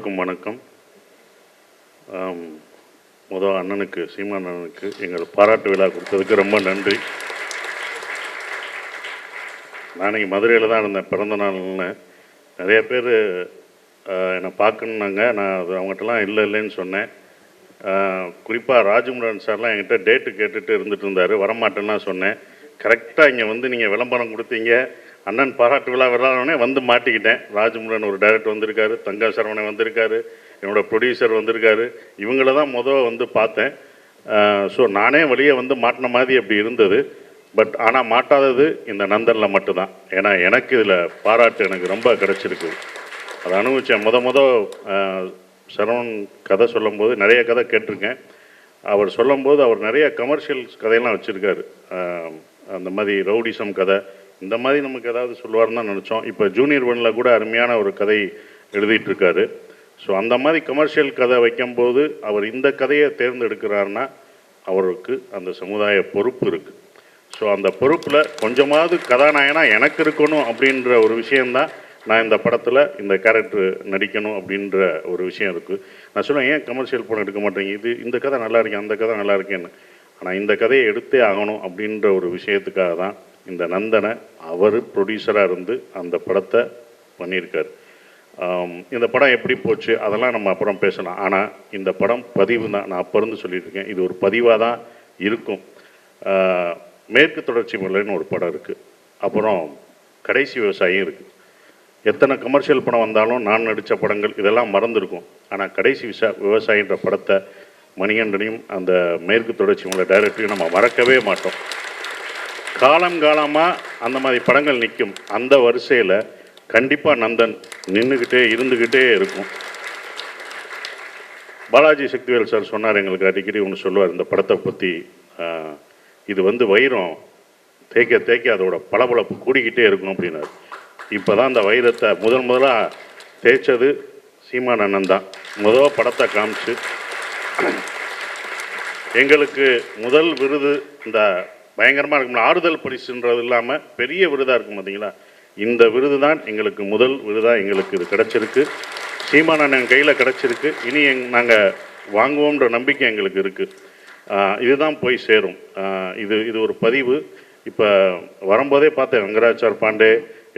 எல்லோருக்கும் வணக்கம். முதல் அண்ணனுக்கு சீமான் அண்ணனுக்கு எங்கள் பாராட்டு விழா கொடுத்ததுக்கு ரொம்ப நன்றி. நான் இங்கே மதுரையில் தான் இருந்தேன் பிறந்த நாள்னு. நிறைய பேர் என்னை பார்க்கணுன்னாங்க. நான் அது அவங்ககிட்டலாம் இல்லைன்னு சொன்னேன். குறிப்பாக ராஜமுருகன் சார்லாம் என்கிட்ட டேட்டு கேட்டுட்டு இருந்துகிட்டு இருந்தார். வரமாட்டேன்லாம் சொன்னேன். கரெக்டாக இங்கே வந்து நீங்கள் விளம்பரம் கொடுத்தீங்க, அண்ணன் பாராட்டு விழா விளாடனே வந்து மாட்டிக்கிட்டேன். ராஜமுருகன் ஒரு டைரக்டர் வந்திருக்காரு, தங்கா சரவணன் வந்திருக்காரு, என்னோடய ப்ரொடியூசர் வந்திருக்காரு. இவங்கள தான் வந்து பார்த்தேன். ஸோ நானே வெளியே வந்து மாட்டின மாதிரி அப்படி இருந்தது. பட் ஆனால் மாட்டாதது இந்த நந்தனில் மட்டும்தான். ஏன்னா எனக்கு இதில் பாராட்டு எனக்கு ரொம்ப கிடச்சிருக்கு. அதை அனுபவித்தேன். சரவணன் கதை சொல்லும்போது நிறைய கதை கேட்டிருக்கேன். அவர் சொல்லும்போது அவர் நிறைய கமர்ஷியல்ஸ் கதையெல்லாம் வச்சுருக்காரு. அந்த மாதிரி ரவுடிசம் கதை இந்த மாதிரி நமக்கு ஏதாவது சொல்லுவார்னு தான் நினச்சோம். இப்போ ஜூனியர் ஒன்னில் கூட அருமையான ஒரு கதை எழுதிட்டுருக்காரு. ஸோ அந்த மாதிரி கமர்ஷியல் கதை வைக்கும்போது அவர் இந்த கதையை தேர்ந்தெடுக்கிறாருன்னா அவருக்கு அந்த சமுதாய பொறுப்பு இருக்குது. ஸோ அந்த பொறுப்பில் கொஞ்சமாவது கதாநாயகனாக எனக்கு இருக்கணும் அப்படின்ற ஒரு விஷயந்தான் நான் இந்த படத்தில் இந்த கேரக்டர் நடிக்கணும் அப்படின்ற ஒரு விஷயம் இருக்குது. நான் சொல்லுவேன், ஏன் கமர்ஷியல் படம் எடுக்க மாட்டேங்க, இந்த கதை நல்லா இருக்கேன், அந்த கதை நல்லா இருக்கேன்னு. ஆனால் இந்த கதையை எடுத்தே ஆகணும் அப்படின்ற ஒரு விஷயத்துக்காக தான் இந்த நந்தனை அவர் ப்ரொடியூசராக இருந்து அந்த படத்தை பண்ணியிருக்கார். இந்த படம் எப்படி போச்சு அதெல்லாம் நம்ம அப்புறம் பேசலாம். ஆனால் இந்த படம் பதிவு தான். நான் அப்போ இருந்து சொல்லியிருக்கேன், இது ஒரு பதிவாக தான் இருக்கும். மேற்கு தொடர்ச்சி மலைன்னு ஒரு படம் இருக்குது, அப்புறம் கடைசி விவசாயம் இருக்குது. எத்தனை கமர்ஷியல் படம் வந்தாலும் நான் நடித்த படங்கள் இதெல்லாம் மறந்துருக்கும். ஆனால் கடைசி விவசாயின்ற படத்தை மணிகண்டனையும் அந்த மேற்கு தொடர்ச்சி மலை டைரக்டரையும் நம்ம மறக்கவே மாட்டோம். காலமாக அந்த மாதிரி படங்கள் நிற்கும். அந்த வரிசையில் கண்டிப்பாக நந்தன் நின்றுக்கிட்டே இருந்துக்கிட்டே இருக்கும். பாலாஜி சக்திவேல் சார் சொன்னார், எங்களுக்கு அடிக்கடி ஒன்று சொல்லுவார் இந்த படத்தை பற்றி, இது வந்து வைரம் தேய்க்க தேய்க்க அதோட பளபளப்பு கூடிக்கிட்டே இருக்கும் அப்படின்னாரு. இப்போ தான் அந்த வைரத்தை முதலாக தேய்ச்சது சீமான் அண்ணன் தான். படத்தை காமிச்சு எங்களுக்கு முதல் விருது இந்த பயங்கரமாக இருக்கும் ஆறுதல் பரிசுன்றது இல்லாமல் பெரிய விருதாக இருக்கும் பார்த்தீங்களா, இந்த விருது தான் எங்களுக்கு முதல் விருதாக எங்களுக்கு இது கிடச்சிருக்கு. சீமான் அண்ணன் கையில் கிடச்சிருக்கு. இனி நாங்கள் வாங்குவோன்ற நம்பிக்கை எங்களுக்கு இருக்குது. இதுதான் போய் சேரும். இது ஒரு பதிவு. இப்போ வரும்போதே பார்த்தேன், வெங்கராஜ் சார், பாண்டே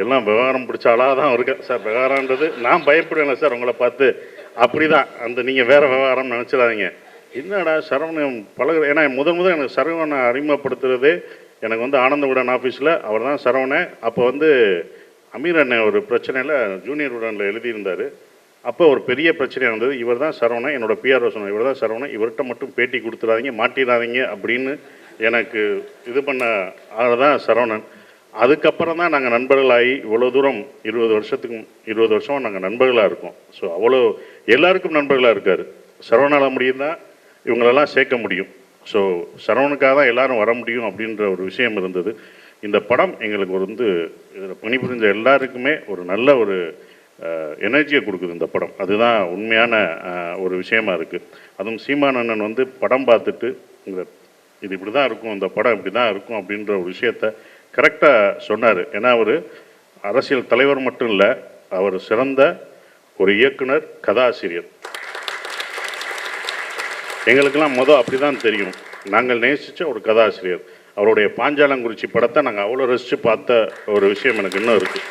எல்லாம் விவகாரம் பிடிச்சாலாக தான் இருக்கேன் சார். விவகாரன்றது நான் பயப்படுவேன் சார் உங்களை பார்த்து, அப்படி தான். அந்த நீங்கள் வேறு விவகாரம் நினச்சிடாதீங்க. என்னடா சரவணன் பழகு, ஏன்னா முதல் எனக்கு சரவணனை அறிமுகப்படுத்துறதே எனக்கு வந்து ஆனந்த விடன் ஆஃபீஸில் அவர் தான் சரவணன். அப்போ வந்து அமீர் அண்ணன் ஒரு பிரச்சனையில் ஜூனியர் உடனில் எழுதியிருந்தார். அப்போ ஒரு பெரிய பிரச்சனையாக இருந்தது. இவர் தான் சரவணன், என்னோடய பிஆர்ஓ சொன்னார், இவர் தான் சரவணன், இவர்கிட்ட மட்டும் பேட்டி கொடுத்துடாதீங்க, மாட்டிடாதீங்க அப்படின்னு எனக்கு இது பண்ண ஆள் தான் சரவணன். அதுக்கப்புறம் தான் நாங்கள் நண்பர்களாகி இவ்வளோ தூரம் 20 வருஷம் நாங்கள் நண்பர்களாக இருக்கோம். ஸோ அவ்வளோ எல்லாருக்கும் நண்பர்களாக இருக்கார். சரவணால் முடியும் தான் இவங்களெல்லாம் சேர்க்க முடியும். ஸோ சரவணுக்காக தான் எல்லோரும் வர முடியும் அப்படின்ற ஒரு விஷயம் இருந்தது. இந்த படம் எங்களுக்கு வந்து இதில் பணிபுரிஞ்ச எல்லாருக்குமே ஒரு நல்ல ஒரு எனர்ஜியை கொடுக்குது இந்த படம். அதுதான் உண்மையான ஒரு விஷயமா இருக்குது. அதுவும் சீமான் அண்ணன் வந்து படம் பார்த்துட்டு இது இப்படி தான் இருக்கும், இந்த படம் இப்படி தான் இருக்கும் அப்படின்ற ஒரு விஷயத்த கரெக்டாக சொன்னார். ஏன்னா அவர் அரசியல் தலைவர் மட்டும் இல்லை, அவர் சிறந்த ஒரு இயக்குனர், கதாசிரியர். எங்களுக்கெல்லாம் அப்படி தான் தெரியும். நாங்கள் நேசித்த ஒரு கதாசிரியர். அவருடைய பாஞ்சாலங்குறிச்சி படத்தை நாங்கள் அவ்வளோ ரசித்து பார்த்த ஒரு விஷயம் எனக்கு இன்னும் இருக்குது.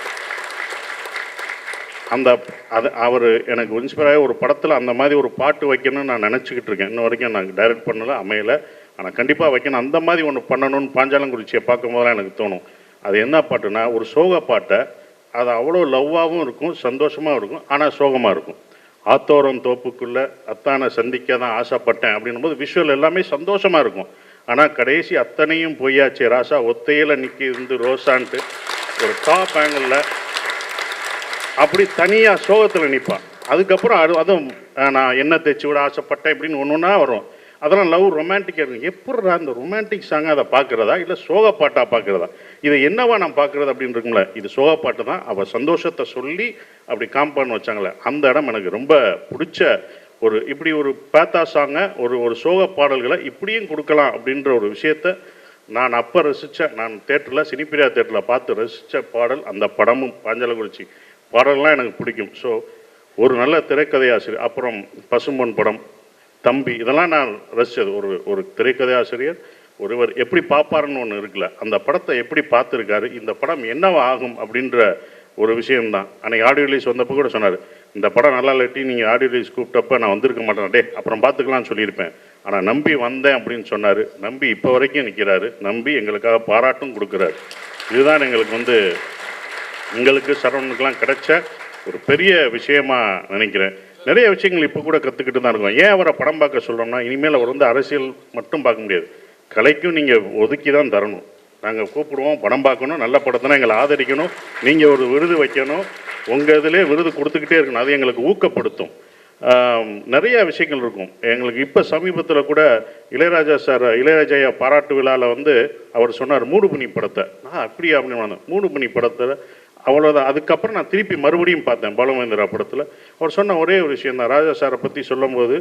அவர் எனக்கு இன்ஸ்பயராக ஒரு படத்தில் அந்த மாதிரி ஒரு பாட்டு வைக்கணும்னு நான் நினச்சிக்கிட்டு இருக்கேன். இன்ன வரைக்கும் நான் டைரக்ட் பண்ணலை, அமையலை. ஆனால் கண்டிப்பாக வைக்கணும். அந்த மாதிரி ஒன்று பண்ணணும்னு பாஞ்சாலங்குறிச்சியை பார்க்கும்போதெல்லாம் எனக்கு தோணும். அது என்ன பாட்டுன்னா, ஒரு சோக பாட்டை, அது அவ்வளோ லவ்வாகவும் இருக்கும், சந்தோஷமாகவும் இருக்கும், ஆனால் சோகமாக இருக்கும். ஆத்தோரம் தோப்புக்குள்ளே அத்தானை சந்திக்க தான் ஆசைப்பட்டேன் அப்படின்னும் போது விஷுவல் எல்லாமே சந்தோஷமாக இருக்கும். ஆனால் கடைசி அத்தனையும் பொய்யாச்சு ராசா ஒத்தையில் நிற்கிருந்து ரோசான்ட்டு ஒரு டாப் ஆங்கிளில் அப்படி தனியாக சோகத்தில் நிற்பான். அதுக்கப்புறம் அதுவும் நான் என்ன தைச்சி விட ஆசைப்பட்டேன் இப்படின்னு ஒன்று ஒன்றா வரும். அதெல்லாம் லவ் ரொமான்டிக்காக இருக்கும். எப்படா அந்த ரொமான்டிக் சாங்காக அதை பார்க்குறதா இல்லை சோகப்பாட்டாக பார்க்குறதா, இதை என்னவா நான் பார்க்குறது அப்படின்னு இருக்குங்களே, இது சோகப்பாட்டு தான். அவள் சந்தோஷத்தை சொல்லி அப்படி காம்பான்னு வச்சாங்களே, அந்த இடம் எனக்கு ரொம்ப பிடிச்ச ஒரு இப்படி ஒரு பேத்தா சாங்கை ஒரு சோக பாடல்களை இப்படியும் கொடுக்கலாம் அப்படின்ற ஒரு விஷயத்த நான் அப்போ ரசித்த, நான் தேட்டரில் சினிப்பிரியா தேட்டரில் பார்த்து ரசித்த பாடல் அந்த படமும் பாஞ்சாலங்குறிச்சி பாடல்லாம் எனக்கு பிடிக்கும். ஸோ ஒரு நல்ல திரைக்கதை ஆசிரியர். அப்புறம் பசும்பொன் படம், தம்பி, இதெல்லாம் நான் ரசித்தது. ஒரு திரைக்கதை ஆசிரியர் ஒருவர் எப்படி பார்ப்பாருன்னு ஒன்று இருக்குல்ல, அந்த படத்தை எப்படி பார்த்துருக்காரு, இந்த படம் என்னவா ஆகும் அப்படின்ற ஒரு விஷயம்தான். அன்றைக்கி ஆடியோ ரிலீஸ் வந்தப்போ கூட சொன்னார், இந்த படம் நல்லா இல்லாட்டி நீங்கள் ஆடியோ ரிலீஸ் கூப்பிட்டப்ப நான் வந்திருக்க மாட்டேன், டே அப்புறம் பார்த்துக்கலாம்னு சொல்லியிருப்பேன், ஆனால் நம்பி வந்தேன் அப்படின்னு சொன்னார். நம்பி இப்போ வரைக்கும் நிற்கிறாரு. நம்பி எங்களுக்காக பாராட்டும் கொடுக்குறாரு. இதுதான் எங்களுக்கு சரவணனுக்கெல்லாம் கிடைச்ச ஒரு பெரிய விஷயமா நினைக்கிறேன். நிறைய விஷயங்கள் இப்போ கூட கற்றுக்கிட்டு தான் இருக்கோம். ஏன் அவரை படம் பார்க்க சொல்கிறோம்னா, இனிமேல் அவர் வந்து அரசியல் மட்டும் பார்க்க முடியாது, கலைக்கும் நீங்கள் ஒதுக்கி தான் தரணும். நாங்கள் கூப்பிடுவோம், படம் பார்க்கணும், நல்ல படத்தினா எங்களை ஆதரிக்கணும், நீங்கள் ஒரு விருது வைக்கணும், உங்கள் இதிலே விருது கொடுத்துக்கிட்டே இருக்கணும். அது எங்களுக்கு ஊக்கப்படுத்தும். நிறைய விஷயங்கள் இருக்கும் எங்களுக்கு. இப்போ சமீபத்தில் கூட இளையராஜா பாராட்டு விழாவில் வந்து அவர் சொன்னார் மூடுபனி படத்தை. அப்படியா அப்படின்னு மூடுபனி படத்தில் அவ்வளோதான். அதுக்கப்புறம் நான் திருப்பி மறுபடியும் பார்த்தேன் பாலுமகேந்திரா படத்தில். அவர் சொன்ன ஒரே ஒரு விஷயம் தான், ராஜா சாரை பற்றி சொல்லும்போது,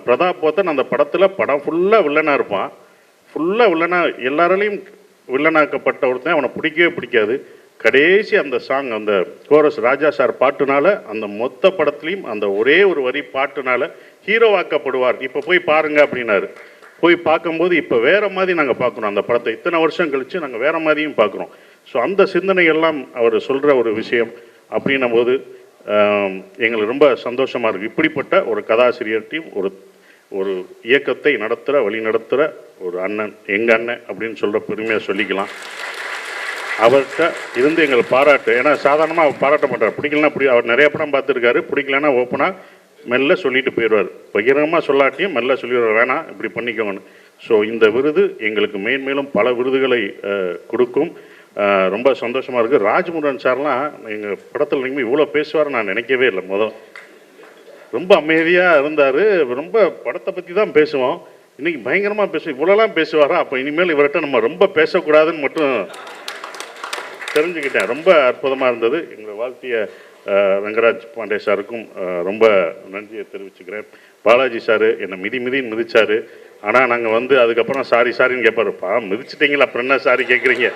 பிரதாப் போத்தன் அந்த படத்தில் படம் ஃபுல்லாக வில்லனாக இருப்பான். ஃபுல்லாக எல்லாராலையும் வில்லனாக்கப்பட்ட ஒருத்தன், அவனை பிடிக்கவே பிடிக்காது. கடைசி அந்த சாங், அந்த கோரஸ் ராஜா சார் பாட்டுனால, அந்த மொத்த படத்துலையும் அந்த ஒரே ஒரு வரி பாட்டுனால ஹீரோவாக்கப்படுவார். இப்போ போய் பாருங்க அப்படின்னாரு. போய் பார்க்கும்போது இப்போ வேறு மாதிரி நாங்கள் பார்க்குறோம் அந்த படத்தை. இத்தனை வருஷம் கழித்து நாங்கள் வேறு மாதிரியும் பார்க்குறோம். ஸோ அந்த சிந்தனைகள்லாம் அவர் சொல்கிற ஒரு விஷயம் அப்படின்னும் போது எங்களுக்கு ரொம்ப சந்தோஷமாக இருக்குது. இப்படிப்பட்ட ஒரு கதாசிரியர்கிட்டையும் ஒரு இயக்கத்தை வழி நடத்துகிற ஒரு அண்ணன், எங்கள் அண்ணன் அப்படின்னு சொல்கிற பெருமையாக சொல்லிக்கலாம். அவர்கிட்ட இருந்து எங்களுக்கு பாராட்டு. ஏன்னா சாதாரணமாக அவர் பாராட்ட மாட்டார். பிடிக்கலன்னா அவர் நிறைய படம் பார்த்துருக்காரு. பிடிக்கலன்னா ஓப்பனாக மெல்ல சொல்லிட்டு போயிடுவார். பகிரங்கமாக சொல்லாட்டியும் மெல்ல சொல்லிடுவார், வேணாம் இப்படி பண்ணிக்கோங்கன்னு. ஸோ இந்த விருது எங்களுக்கு மேன்மேலும் பல விருதுகளை கொடுக்கும். ரொம்ப சந்தோஷமாக இருக்குது. ராஜ்முருகன் சார்லாம் எங்கள் படத்தில் நீங்கள் இவ்வளோ பேசுவார் நான் நினைக்கவே இல்லை. ரொம்ப அமைதியாக இருந்தார். ரொம்ப படத்தை பற்றி தான் பேசுவோம். இன்றைக்கி பயங்கரமாக பேசுவோம். இவ்வளோலாம் பேசுவாரா? அப்போ இனிமேல் இவர்கிட்ட நம்ம ரொம்ப பேசக்கூடாதுன்னு மட்டும் தெரிஞ்சுக்கிட்டேன். ரொம்ப அற்புதமாக இருந்தது. எங்களை வாழ்த்திய ரங்கராஜ் பாண்டே சாருக்கும் ரொம்ப நன்றியை தெரிவிச்சுக்கிறேன். பாலாஜி சார் என்னை மிதின்னு மிதிச்சார். ஆனால் நாங்கள் வந்து அதுக்கப்புறம் சாரின்னு கேட்பாருப்பா, மிதிச்சிட்டிங்களா அப்புறம் என்ன சாரி கேட்குறீங்க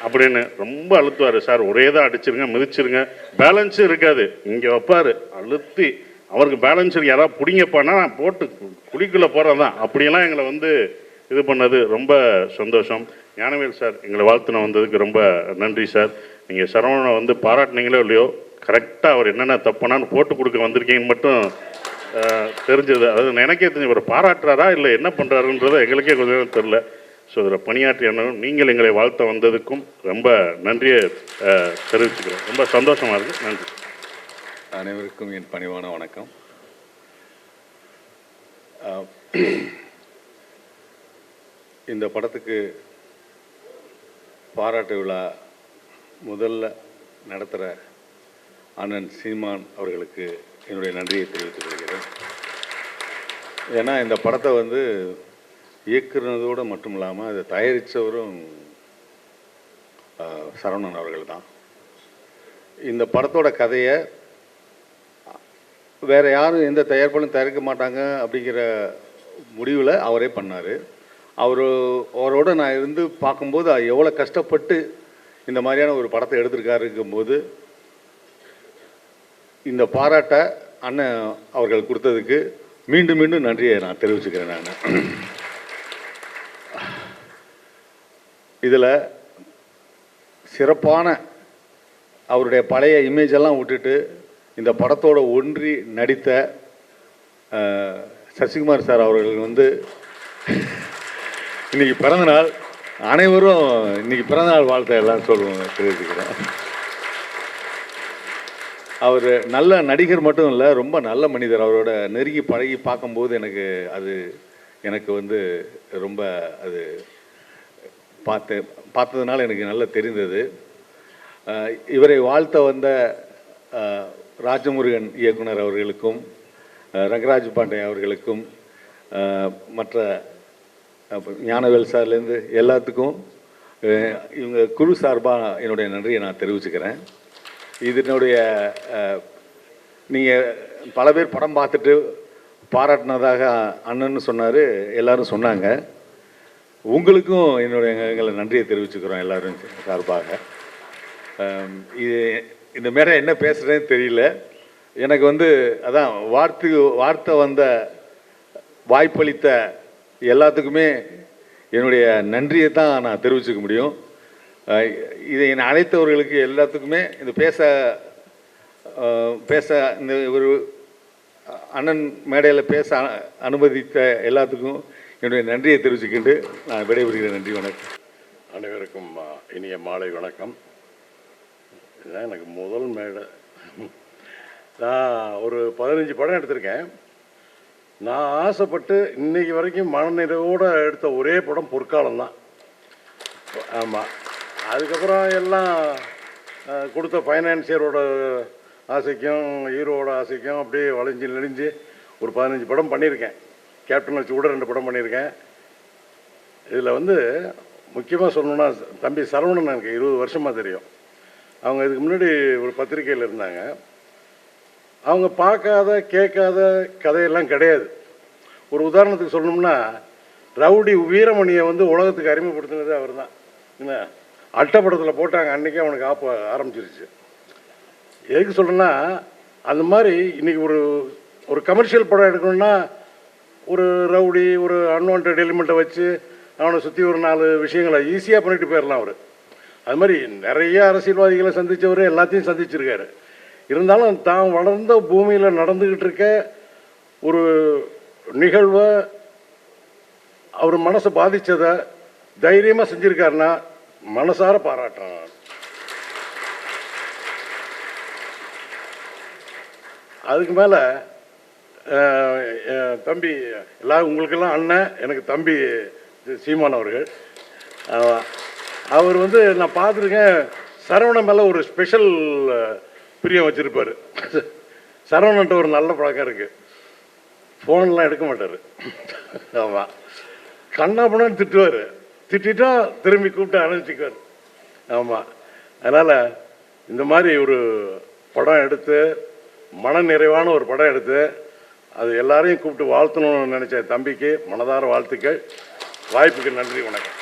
அப்படின்னு ரொம்ப அழுத்துவார். சார் ஒரே தான் அடிச்சிருங்க, மிதிச்சிருங்க, பேலன்ஸும் இருக்காது. இங்கே வைப்பார் அழுத்தி, அவருக்கு பேலன்ஸ் இருக்கு, யாராவது பிடிங்கப்பானா நான் போட்டு குழிக்குள்ளே போகிறது தான். அப்படியெல்லாம் எங்களை வந்து இது பண்ணது ரொம்ப சந்தோஷம். ஞானவேல் சார் எங்களை வாழ்த்துன வந்ததுக்கு ரொம்ப நன்றி சார். நீங்கள் சரவணனை வந்து பாராட்டினீங்களோ இல்லையோ, கரெக்டாக அவர் என்னென்ன தப்புனான்னு போட்டு கொடுக்க வந்திருக்கீங்கன்னு மட்டும் தெரிஞ்சது. அது எனக்கே தெரிஞ்சு, ஒரு பாராட்டுறாரா இல்லை என்ன பண்ணுறாருன்றதை எங்களுக்கே கொஞ்சம் தெரில. ஸோ இதில் பணியாற்றிய நீங்கள் எங்களை வாழ்த்த வந்ததுக்கும் ரொம்ப நன்றியை தெரிவிச்சுக்கிறேன். ரொம்ப சந்தோஷமாக இருக்குது. நன்றி. அனைவருக்கும் என் பணிவான வணக்கம். இந்த படத்துக்கு பாராட்டு விழா முதல்ல நடத்துகிற அண்ணன் சீமான் அவர்களுக்கு என்னுடைய நன்றியை தெரிவித்துக் கொள்கிறேன். ஏன்னா இந்த படத்தை வந்து இயக்குனதோடு மட்டும் இல்லாமல் அதை தயாரித்தவரும் சரவணன் அவர்கள் தான். இந்த படத்தோட கதையை வேறு யாரும் எந்த தயாரிப்பாலும் தயாரிக்க மாட்டாங்க அப்படிங்கிற முடிவில் அவரே பண்ணார். அவரோட நான் இருந்து பார்க்கும்போது எவ்வளோ கஷ்டப்பட்டு இந்த மாதிரியான ஒரு படத்தை எடுத்திருக்காருங்கும்போது இந்த பாராட்டை அண்ணன் அவர்கள் கொடுத்ததுக்கு மீண்டும் மீண்டும் நன்றியை நான் தெரிவிச்சுக்கிறேன். நான் இதில் சிறப்பான அவருடைய பழைய இமேஜெல்லாம் விட்டுட்டு இந்த படத்தோடு ஒன்றி நடித்த சசிகுமார் சார் அவர்கள் வந்து இன்றைக்கி பிறந்தநாள். அனைவரும் இன்றைக்கி பிறந்தநாள் வாழ்த்த எல்லாம் சொல்லுவாங்க, தெரிவிச்சுக்கிறேன். அவர் நல்ல நடிகர் மட்டும் இல்லை, ரொம்ப நல்ல மனிதர். அவரோட நெருங்கி பழகி பார்க்கும்போது எனக்கு வந்து ரொம்ப அது பார்த்ததுனால எனக்கு நல்லா தெரிந்தது. இவரை வாழ்த்த வந்த ராஜமுருகன் இயக்குனர் அவர்களுக்கும், ரங்கராஜ் பாண்டே அவர்களுக்கும், மற்ற ஞானவேல் சார்லேருந்து எல்லாத்துக்கும் இவங்க குழு சார்பாக என்னுடைய நன்றியை நான் தெரிவிச்சுக்கிறேன். இதனுடைய நீங்கள் பல பேர் படம் பார்த்துட்டு பாராட்டினதாக அண்ணன்னு சொன்னார், எல்லோரும் சொன்னாங்க. உங்களுக்கும் எங்களை நன்றியை தெரிவிச்சுக்கிறோம் எல்லோரும் சார்பாக. இது இந்த மேலே என்ன பேசுகிறேன்னு தெரியல. எனக்கு வந்து அதான் வார்த்தை வந்த வாய்ப்பளித்த எல்லாத்துக்குமே என்னுடைய நன்றியை தான் நான் தெரிவிச்சுக்க முடியும். இதை என்னை அழைத்தவர்களுக்கு எல்லாத்துக்குமே இந்த பேச இந்த ஒரு அண்ணன் மேடையில் பேச அனுமதித்த எல்லாத்துக்கும் என்னுடைய நன்றியை தெரிவிச்சுக்கிட்டு நான் விடைபெறுகிறேன். நன்றி, வணக்கம். அனைவருக்கும் இனிய மாலை வணக்கம். இதுதான் எனக்கு முதல் மேடை. நான் ஒரு 15 படம் எடுத்திருக்கேன். நான் ஆசைப்பட்டு இன்னைக்கு வரைக்கும் மனநிறைவோடு எடுத்த ஒரே படம் பொற்காலம் தான். ஆமாம், அதுக்கப்புறம் எல்லாம் கொடுத்த ஃபைனான்சியரோட ஆசைக்கும் ஹீரோவோட ஆசைக்கும் அப்படியே நெளிஞ்சு ஒரு 15 படம் பண்ணியிருக்கேன். கேப்டன் வச்சு கூட 2 படம் பண்ணியிருக்கேன். இதில் வந்து முக்கியமாக சொல்லணுன்னா தம்பி சரவணன் எனக்கு 20 வருஷமாக தெரியும். அவங்க இதுக்கு முன்னாடி ஒரு பத்திரிக்கையில் இருந்தாங்க. அவங்க பார்க்காத கேட்காத கதையெல்லாம் கிடையாது. ஒரு உதாரணத்துக்கு சொல்லணும்னா, ரவுடி வீரமணியை வந்து உலகத்துக்கு அறிமுகப்படுத்தினது அவர் தான். என்ன அட்டப்படத்தில் போட்டாங்க, அன்றைக்கே அவனுக்கு ஆரம்பிச்சிருச்சு. எதுக்கு சொல்கிறேன்னா, அந்த மாதிரி இன்றைக்கி ஒரு கமர்ஷியல் படம் எடுக்கணும்னா ஒரு ரவுடி ஒரு அன்வான்ட் எலிமெண்ட்டை வச்சு அவனை சுற்றி ஒரு 4 விஷயங்களை ஈஸியாக பண்ணிட்டு போயிடலாம் அவர். அது மாதிரி நிறைய அரசியல்வாதிகளை சந்தித்தவர், எல்லாத்தையும் சந்திச்சிருக்காரு. இருந்தாலும் தான் வளர்ந்த பூமியில் நடந்துக்கிட்டு இருக்க ஒரு நிகழ்வை அவர் மனசை பாதித்ததை தைரியமாக செஞ்சுருக்காருன்னா மனசார பாராட்டுறேன். அதுக்கு மேலே தம்பி உங்களுக்கெல்லாம் அண்ணன், எனக்கு தம்பி சீமான் அவர்கள். அவர் வந்து நான் பார்த்துருக்கேன், சரவணன் மேலே ஒரு ஸ்பெஷல் பிரியம் வச்சுருப்பார். சரவணன்ட்ட ஒரு நல்ல பழக்கம் இருக்குது, ஃபோன்லாம் எடுக்க மாட்டார். ஆமாம், கண்ணாப்பண்ணு திட்டுவார், திட்டா திரும்பி கூப்பிட்டு அனுப்பிச்சிக்குவார். ஆமாம், அதனால் இந்த மாதிரி ஒரு படம் எடுத்து மன நிறைவான ஒரு படம் எடுத்து அது எல்லாரையும் கூப்பிட்டு வாழ்த்தணும்னு நினச்ச தம்பிக்கு மனதார வாழ்த்துக்கள். வாய்ப்புக்கு நன்றி, வணக்கம்.